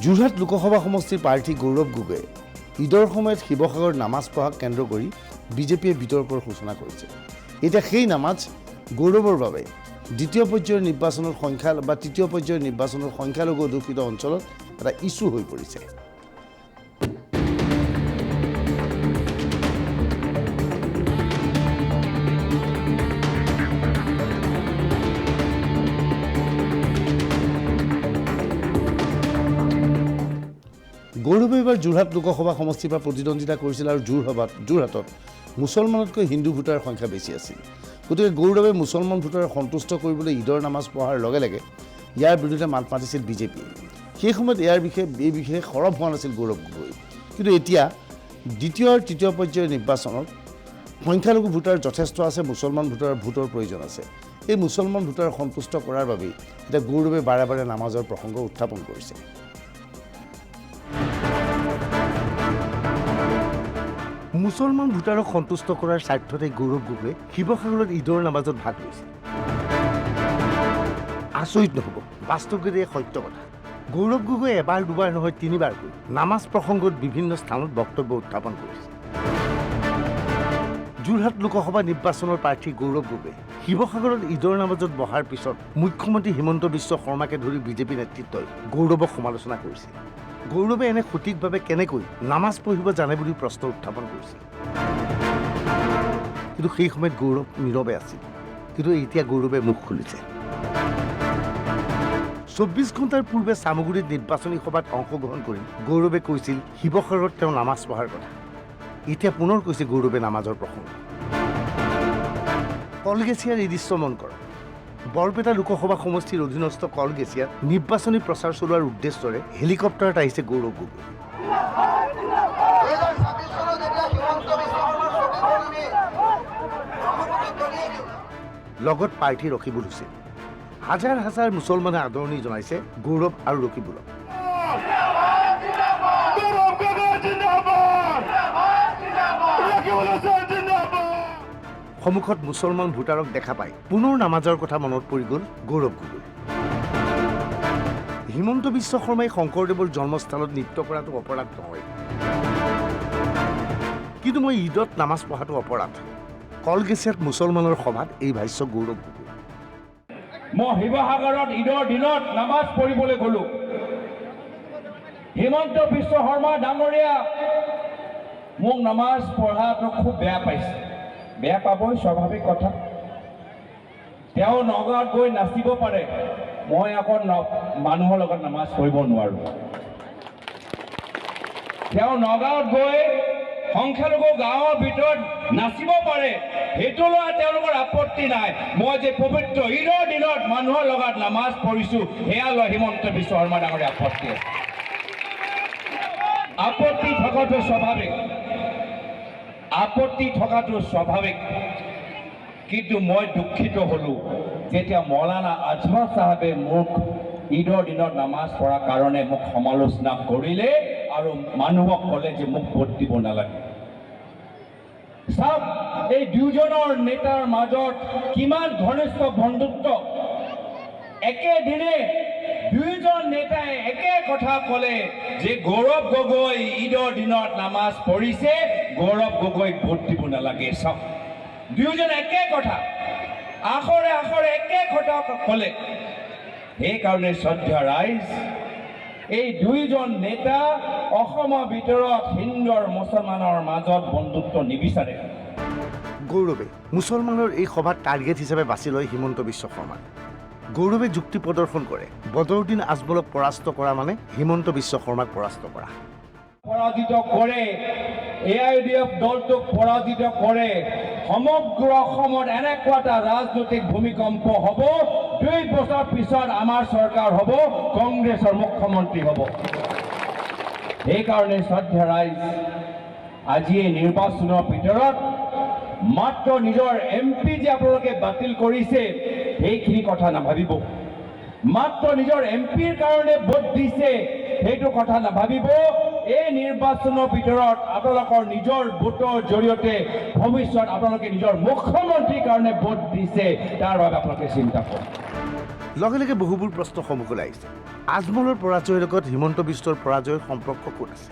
যোৰহাট লোকসভা সমষ্টিৰ প্ৰাৰ্থী গৌৰৱ গগৈয়ে ঈদৰ সময়ত শিৱসাগৰ নামাজ পঢ়াক কেন্দ্ৰ কৰি বিজেপিয়ে বিতৰ্কৰ সূচনা কৰিছে। এতিয়া সেই নামাজ গৌৰৱৰ বাবে দ্বিতীয় পৰ্যায়ৰ নিৰ্বাচনৰ তৃতীয় পৰ্যায়ৰ নিৰ্বাচনৰ সংখ্যালঘু অধ্যুষিত অঞ্চলত এটা ইছ্যু হৈ পৰিছে। গৌৰৱে এইবাৰ যোৰহাট লোকসভা সমষ্টিৰ পৰা প্ৰতিদ্বন্দ্বিতা কৰিছিল আৰু যোৰহাটত মুছলমানতকৈ হিন্দু ভোটাৰৰ সংখ্যা বেছি আছিল। গতিকে গৌৰৱে মুছলমান ভোটাৰক সন্তুষ্ট কৰিবলৈ ঈদৰ নামাজ পঢ়াৰ লগে লগে ইয়াৰ বিৰুদ্ধে মাত মাতিছিল বিজেপিয়ে। সেই সময়ত এই বিষয়ে সৰব হোৱা নাছিল গৌৰৱ গগৈ। কিন্তু এতিয়া দ্বিতীয় আৰু তৃতীয় পৰ্যায়ৰ নিৰ্বাচনত সংখ্যালঘু ভোটাৰ যথেষ্ট আছে, মুছলমান ভোটাৰৰ ভোটৰ প্ৰয়োজন আছে। এই মুছলমান ভোটাৰক সন্তুষ্ট কৰাৰ বাবেই এতিয়া গৌৰৱে বাৰে বাৰে নামাজৰ প্ৰসংগ উত্থাপন কৰিছে। মুছলমান ভোটাৰক সন্তুষ্ট কৰাৰ স্বাৰ্থতে গৌৰৱ গগৈয়ে শিৱসাগৰত ঈদৰ নামাজত ভাগ লৈছে। আচৰিত নহ'ব, বাস্তৱিকতে এই সত্য কথা। গৌৰৱ গগৈয়ে এবাৰ দুবাৰ নহয় তিনিবাৰকৈ নামাজ প্ৰসংগত বিভিন্ন স্থানত বক্তব্য উত্থাপন কৰিছে। যোৰহাট লোকসভা নিৰ্বাচনৰ প্ৰাৰ্থী গৌৰৱ গগৈয়ে শিৱসাগৰত ঈদৰ নামাজত বহাৰ পিছত মুখ্যমন্ত্ৰী হিমন্ত বিশ্ব শৰ্মাকে ধৰি বিজেপি নেতৃত্বই গৌৰৱক সমালোচনা কৰিছে। গৌৰৱে এনে সঠিকভাৱে কেনেকৈ নামাজ পঢ়িব জানে বুলি প্ৰশ্ন উত্থাপন কৰিছিল। কিন্তু সেই সময়ত গৌৰৱ নীৰৱে আছিল। কিন্তু এতিয়া গৌৰৱে মুখ খুলিছে। ২৪ ঘণ্টাৰ পূৰ্বে চামগুৰিত নিৰ্বাচনী সভাত অংশগ্ৰহণ কৰি গৌৰৱে কৈছিল শিৱসাগৰত তেওঁ নামাজ পঢ়াৰ কথা। এতিয়া পুনৰ কৈছে গৌৰৱে নামাজৰ প্ৰসংগ। কলগেছিয়াৰ এই দৃশ্য মন কৰক। বৰপেটা লোকসভা সমষ্টিৰ অধীনস্থ কলগেছিয়াত নিৰ্বাচনী প্ৰচাৰ চলোৱাৰ উদ্দেশ্যৰে হেলিকপ্টাৰত আহিছে গৌৰৱ গগৈ। লগত প্ৰাৰ্থী ৰকিবুল হুছেইন। হাজাৰ হাজাৰ মুছলমানে আদৰণি জনাইছে গৌৰৱ আৰু ৰকিবুলক। সন্মুখত মুছলমান ভোটাৰক দেখা পাই পুনৰ নামাজৰ কথা মনত পৰি গ'ল গৌৰৱ গগৈ। হিমন্ত বিশ্ব শৰ্মাই শংকৰদেৱৰ জন্মস্থানত নৃত্য কৰাটো অপৰাধ নহয়, কিন্তু মই ঈদত নামাজ পঢ়াটো অপৰাধ। কলগেছিয়াত মুছলমানৰ সভাত এই ভাষ্য গৌৰৱ গগৈ। মই শিৱসাগৰত ঈদৰ দিনত নামাজ পঢ়িবলৈ গ'লো। হিমন্ত বিশ্ব শৰ্মা ডাঙৰীয়া মোক নামাজ পঢ়াটো খুব বেয়া পাইছে। বেয়া পাবই, স্বাভাৱিক কথা। তেওঁ নগাঁৱত গৈ নাচিব পাৰে, মই আকৌ মানুহৰ লগত নামাজ পঢ়িব নোৱাৰো। তেওঁ নগাঁৱত গৈ সংখ্যালঘু গাঁৱৰ ভিতৰত নাচিব পাৰে, সেইটো লোৱা তেওঁলোকৰ আপত্তি নাই। মই যে পবিত্ৰ ঈদৰ দিনত মানুহৰ লগত নামাজ পঢ়িছো, সেয়া লৈ হিমন্ত বিশ্ব শৰ্মা ডাঙৰীয়া আপত্তি আছে। আপত্তি থকাটো স্বাভাৱিক, আপত্তি থকাটো স্বাভাৱিক। কিন্তু মই দুখিত হলো যেতিয়া মৌলানা আজমল চাহাবে মোক ঈদৰ দিনত নামাজ পঢ়াৰ কাৰণে মোক সমালোচনা কৰিলে আৰু মানুহক ক'লে যে মোক ভোট দিব নালাগে। চাওক, এই দুজনৰ নেতাৰ মাজত কিমান ঘনিষ্ঠ বন্ধুত্ব। একেদিনে দুয়োজন নেতাই একে কথা ক'লে যে গৌৰৱ গগৈ ঈদৰ দিনত নামাজ পঢ়িছে, গৌৰৱ গগৈক ভোট দিব নালাগে। চাওক, দুয়োজন একে কথা, আখৰে আখৰে একে কথা ক'লে। সেইকাৰণে শ্ৰদ্ধা ৰাইজ, এই দুয়োজন নেতা অসমৰ ভিতৰত হিন্দু আৰু মুছলমানৰ মাজত বন্ধুত্ব নিবিচাৰে। গৌৰৱে মুছলমানৰ এই সভাত টাৰ্গেট হিচাপে বাছি লয় হিমন্ত বিশ্ব শৰ্মাক। গৌৰৱে যুক্তি প্ৰদৰ্শন কৰে, বদৰুদ্দিন আজমলক পৰাস্ত কৰা মানে হিমন্ত বিশ্ব শৰ্মাক পৰাস্ত কৰা। পৰাজিত কৰে, AIDF দলটোক পৰাজিত কৰে। সমগ্ৰ অসমত এনেকুৱা এটা ৰাজনৈতিক ভূমিকম্প হ'ব, 2 বছৰ পিছত আমাৰ চৰকাৰ হ'ব, কংগ্ৰেছৰ মুখ্যমন্ত্ৰী হ'ব। সেইকাৰণে শ্ৰদ্ধা ৰাইজ, আজি এই নিৰ্বাচনৰ ভিতৰত মাত্ৰ নিজৰ MP যে আপোনালোকে বাতিল কৰিছে, সেইখিনি কথা নাভাবিব। মাত্ৰ নিজৰ MPৰ কাৰণে ভোট দিছে, সেইটো কথা নাভাবিব। এই নিৰ্বাচনৰ ভিতৰত আপোনালোকৰ নিজৰ ভোটৰ জৰিয়তে ভৱিষ্যত আপোনালোকে নিজৰ মুখ্যমন্ত্ৰীৰ কাৰণে ভোট দিছে, তাৰ বাবে আপোনালোকে চিন্তা কৰক। লগে লগে বহুবোৰ প্ৰশ্ন সন্মুখলৈ আহিছে। আজমলৰ পৰাজয়ৰ লগত হিমন্ত বিশ্বৰ পৰাজয়ৰ সম্পৰ্ক ক'ত আছে?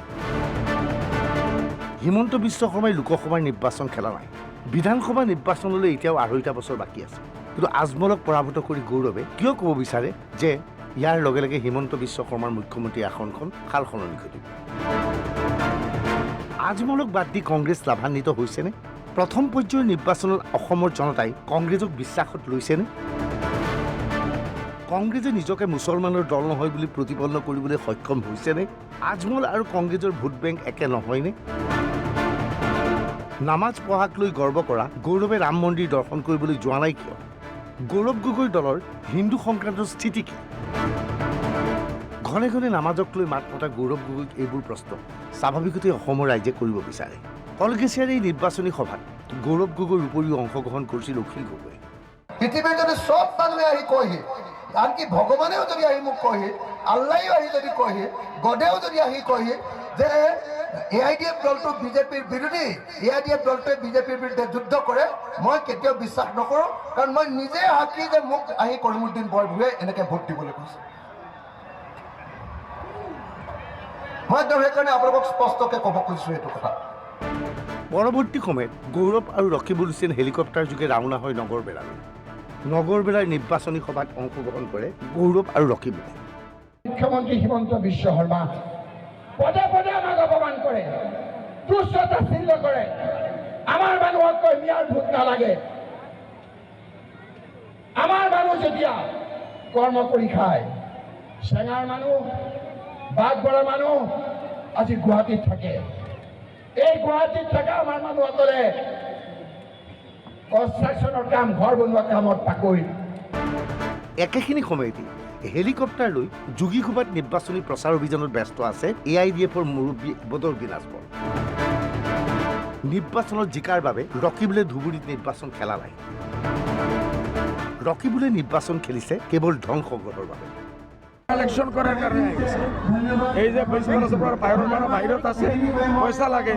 হিমন্ত বিশ্ব শৰ্মাই লোকসভাৰ নিৰ্বাচন খেলা নাই। বিধানসভা নিৰ্বাচনলৈ এতিয়াও 2.5 বছৰ বাকী আছে। কিন্তু আজমলক পৰাভূত কৰি গৌৰৱে কিয় ক'ব বিচাৰে যে ইয়াৰ লগে লগে হিমন্ত বিশ্ব শৰ্মাৰ মুখ্যমন্ত্ৰী আসনখন সাল সলনি ঘটিব? আজমলক বাদ দি কংগ্ৰেছ লাভান্বিত হৈছেনে? প্ৰথম পৰ্যায়ৰ নিৰ্বাচনত অসমৰ জনতাই কংগ্ৰেছক বিশ্বাসত লৈছেনে? কংগ্ৰেছে নিজকে মুছলমানৰ দল নহয় বুলি প্ৰতিপন্ন কৰিবলৈ সক্ষম হৈছেনে? আজমল আৰু কংগ্ৰেছৰ ভোট বেংক একে নহয়নে? নামাজ পঢ়াক লৈ গৰ্ব কৰা গৌৰৱে ৰাম মন্দিৰ দৰ্শন কৰিবলৈ যোৱা নাই কিয়? গৌৰৱ গগৈৰ দলৰ হিন্দু সংক্ৰান্তৰ স্থিতি কি? ঘনে ঘনে নামাজক লৈ মাত মতা গৌৰৱ গগৈক এইবোৰ প্ৰশ্ন স্বাভাৱিকতে অসমৰ ৰাইজে কৰিব বিচাৰে। কলগেছিয়াৰ এই নিৰ্বাচনী সভাত গৌৰৱ গগৈৰ উপৰিও অংশগ্ৰহণ কৰিছিল অখিল গগৈ। পৃথিৱীৰ যদি চব মানুহে আহি কয়হি, আনকি ভগৱানেও যদি আহি মোক কয়হি, আল্লাহেও আহি যদি কয়হি, গডেও যদি আহি কয়হি যে AIDF দলটো বিজেপিৰ বিৰোধী, AIDF দলটোৱে বিজেপিৰ বিৰুদ্ধে যুদ্ধ কৰে, মই কেতিয়াও বিশ্বাস নকৰোঁ। কাৰণ মই নিজে সাক্ষী যে মোক আহি কৰিমুদ্দিন বৰভূঞাই এনেকৈ ভোট দিবলৈ কৈছে। মই একদম সেইকাৰণে আপোনালোকক স্পষ্টকৈ ক'ব খুজিছোঁ এইটো কথা। পৰৱৰ্তী সময়ত গৌৰৱ আৰু ৰকিবুল হুছেইন হেলিকপ্টাৰ যোগে ৰাওনা হয় নগৰবেৰালৈ। নগৰবেৰাৰ নিৰ্বাচনী সভাত অংশগ্ৰহণ কৰে গৌৰৱ আৰু ৰকিবুলে। মুখ্যমন্ত্ৰী হিমন্ত বিশ্ব শৰ্মা পদে পদে আমাক অপমান কৰে, তুচ্ছতাচ্ছিল্য কৰে। আমাৰ মানুহক কয় মিয়াৰ ভোট নালাগে। আমাৰ মানুহ যেতিয়া কৰ্ম কৰি খায়, চেঙাৰ মানুহ, বাঘবৰৰ মানুহ আজি গুৱাহাটীত থাকে। এই গুৱাহাটীত থকা আমাৰ মানুহসকলে কনষ্ট্ৰাকশ্যনৰ কাম, ঘৰ বনোৱা কামত পাকৈত। একেখিনি সময়তে হেলিকপ্টাৰ লৈ যোগীঘোপাত নিৰ্বাচনী প্ৰচাৰ অভিযানত ব্যস্ত আছে AIDFৰ মুৰব্বী বদৰুদ্দিন আজমল। নিৰ্বাচনত জিকাৰ বাবে ৰকিবুলে ধুবুৰীত নিৰ্বাচন খেলা নাই। ৰকিবুলে নিৰ্বাচন খেলিছে কেৱল ধন সংগ্ৰহৰ বাবে। ইলেকশন করার কারণে এই যে 20 বছর পর বাহিরত আছে, পয়সা লাগে,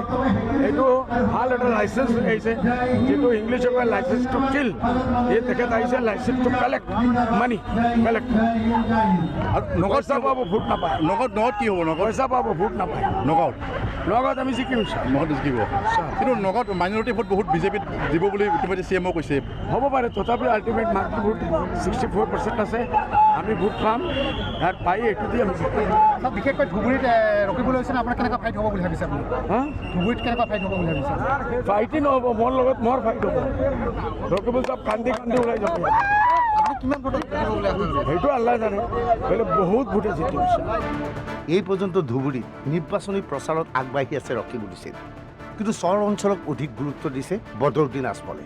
এইটো ভাল একটা লাইসেন্স হয়েছে, যেটো ইংলিশে কয় লাইসেন্স টু কিল। এই তেখেত আহিছে licence to collect money, collect. পয়সা পাব, ভোট নাপায়। নগদ কি হ'ব? পয়সা পাব, ভোট নাপায়। নগদ আমি জিকিম। নগদ জিকিব, কিন্তু নগদ মাইনৰিটি ভোট বহুত বিজেপিত দিব বুলি ইতিমধ্যে CMও কৈছে। হ'ব পাৰে, তথাপি আল্টিমেট মাৰ্ক ভোট 64% আছে। আমি ভোট পাম, ইয়াত পাই এইটো দি আমি বিশেষকৈ ধুবুৰীত ৰকিবুল হুছেইন আপোনাৰ কেনেকুৱা ফাইট হ'ব বুলি ভাবিছে আপুনি? ধুবুৰীত কেনেকুৱা ফাইট হ'ব বুলি ভাবিছে? ফাইটে নহ'ব, মোৰ লগত মোৰ ফাইট হ'ব। ৰকিবুল চব কান্দি কান্দি ওলাই যাব। আপুনি কিমান ভোটত জিকিব বুলি ভাবিছে? সেইটো আল্লাহ জানে, বোলে বহুত ভোটে জিকি গৈছে। এই পৰ্যন্ত ধুবুৰীত নিৰ্বাচনী প্ৰচাৰত আগবাঢ়ি আছে ৰকিবুল হুছেইন, কিন্তু চৰ অঞ্চলক অধিক গুৰুত্ব দিছে বদৰুদ্দিন আজমলে।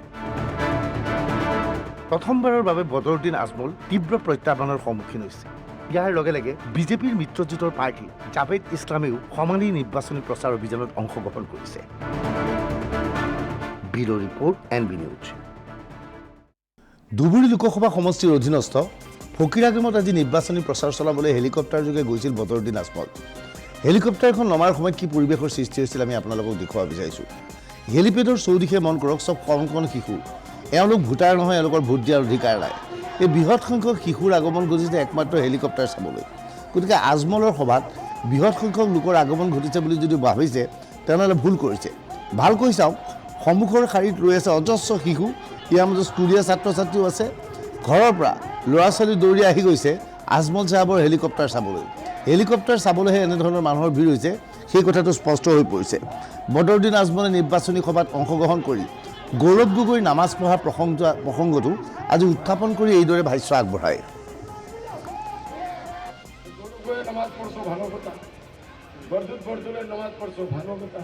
প্ৰথমবাৰৰ বাবে বদৰুদ্দিন আজমল তীব্ৰ প্ৰত্যাহ্বানৰ সন্মুখীন হৈছে। ইয়াৰ লগে লগে বিজেপিৰ মিত্ৰজোঁটৰ প্ৰাৰ্থী জাভেদ ইছলামেও সমানেই নিৰ্বাচনী প্ৰচাৰ অভিযানত অংশগ্ৰহণ কৰিছে। Bureau' report NB news. Dhubri Lok Sabha সমষ্টিৰ অধীনস্থ ফকীৰাগামত আজি নিৰ্বাচনী প্ৰচাৰ চলাবলৈ হেলিকপ্টাৰ যোগে গৈছিল বদৰুদ্দিন আজমল। হেলিকপ্টাৰখন নমাৰ সময়ত কি পৰিৱেশৰ সৃষ্টি হৈছিল আমি আপোনালোকক দেখুৱাব বিচাৰিছোঁ। হেলিপেডৰ চৌদিশে মন কৰক, চব কণ কণ শিশু। এওঁলোক ভোটাৰ নহয়, এওঁলোকৰ ভোট দিয়াৰ অধিকাৰ নাই। এই বৃহৎ সংখ্যক শিশুৰ আগমন ঘটিছে একমাত্ৰ হেলিকপ্টাৰ চাবলৈ। গতিকে আজমলৰ সভাত বৃহৎ সংখ্যক লোকৰ আগমন ঘটিছে বুলি যদি ভাবিছে তেনেহ'লে ভুল কৰিছে। ভালকৈ চাওক, সন্মুখৰ শাৰীত ৰৈ আছে অজস্ৰ শিশু, ইয়াৰ মাজত স্কুলীয়া ছাত্ৰ ছাত্ৰীও আছে। ঘৰৰ পৰা ল'ৰা ছোৱালী দৌৰি আহি গৈছে আজমল চাহাবৰ হেলিকপ্টাৰ চাবলৈ। হেলিকপ্টাৰ চাবলৈহে এনেধৰণৰ মানুহৰ ভিৰ হৈছে, সেই কথাটো স্পষ্ট হৈ পৰিছে। বদৰুদ্দিন আজমলে নিৰ্বাচনী সভাত অংশগ্ৰহণ কৰি গৌৰৱ গগৈৰ নামাজ পঢ়া প্ৰসংগটো আজি উত্থাপন কৰি এইদৰে ভাষ্য আগবঢ়ায়। নামাজ পড়ছো ভালো কথা, বরদুলে নামাজ পড়ছো ভালো কথা,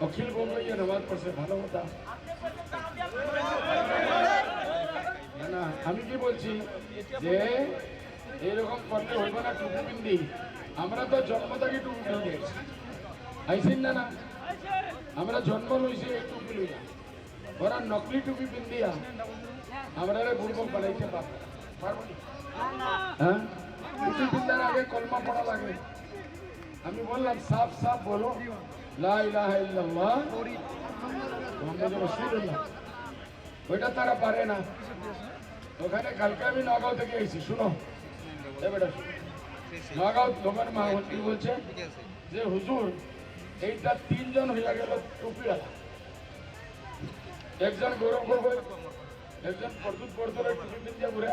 অখিল গগৈয়ে নামাজ পড়ছে ভালো কথা। না, আমি কি বলছি যে এরকম করতে হইব না। টুপি পিন্দি, আমরা তো জন্ম থেকে টুপি পিন্দি আইসিন না, আমরা জন্ম লইছি এই টুপি লইয়া। ওরা নকলি টুপি পিন্দিয়া আমরা বুড়বক বানাইতে পারবো হ্যাঁ? টুপি পিন্দার আগে কলমা পড়া লাগে। আমি বললাম সাফ সাফ বলো লা ইলাহা ইল্লাল্লাহ মুহাম্মাদুর রাসূলুল্লাহ। ওইটা তারা পারে না। ওখানে কালকে আমি নগাঁও থেকে এসেছি, শুনো এবারে নগাঁও তোমার মহামন্ত্রী বলছে যে হুজুর এইটা 3 জন হইয়া গেল টুপিওয়ালা, একজন গৌরব গগৈ, একজন প্রদ্যুৎ বরদলৈ টুপি পিন্ধিয়া ঘুরে,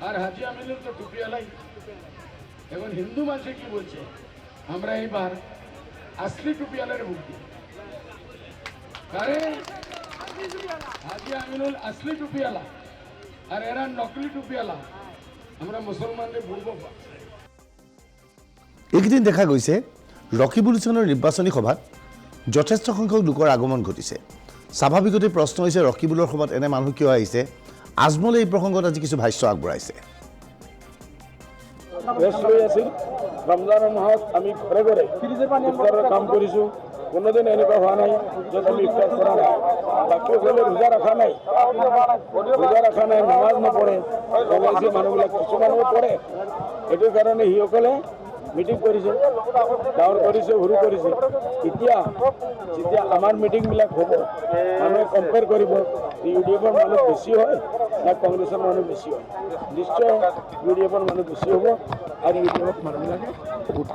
আর হাজি আমিনুল তো টুপিওয়ালাই। এখন হিন্দু মানুষে কি বলছে, আমরা এইবার আসলি টুপিওয়ালার ভোট দিই। কারণ হাজি আমিনুল আসলি টুপিওয়ালা আর এরা নকলি টুপিওয়ালা, আমরা মুসলমানদের ভুলব। এইকেইদিন দেখা গৈছে ৰকিবুল হুছেইনৰ নিৰ্বাচনী সভাত যথেষ্ট সংখ্যক লোকৰ আগমন ঘটিছে। স্বাভাৱিকতে প্ৰশ্ন হৈছে ৰকিবুলৰ সভাত এনে মানুহ কিয় আহিছে? আজমলে এই প্ৰসংগত আজি কিছু ভাষ্য আগবঢ়াইছে। ৰমজানৰ মাহত আমি ঘৰে ঘৰে ইফতাৰৰ কাম কৰিছোঁ, কোনোদিন এনেকুৱা হোৱা নাই য'ত আমি ইফতাৰ কৰা নাই। বাকীসকলে ৰোজা ৰখা নাই, নামাজ নপঢ়ে, মানুহবিলাক কিছুমানে পঢ়ে। এইটো কাৰণে সিসকলে মিটিং কৰিছে, ডাঙৰ কৰিছে, সৰু কৰিছে। এতিয়া যেতিয়া আমাৰ মিটিংবিলাক হ'ব, মানুহে কম্পেয়াৰ কৰিব UDFৰ মানুহ বেছি হয় না কংগ্ৰেছৰ মানুহ বেছি হয়। নিশ্চয় UDFৰ মানুহ বেছি হ'ব আৰু UDFক মানুহবিলাকে ভোট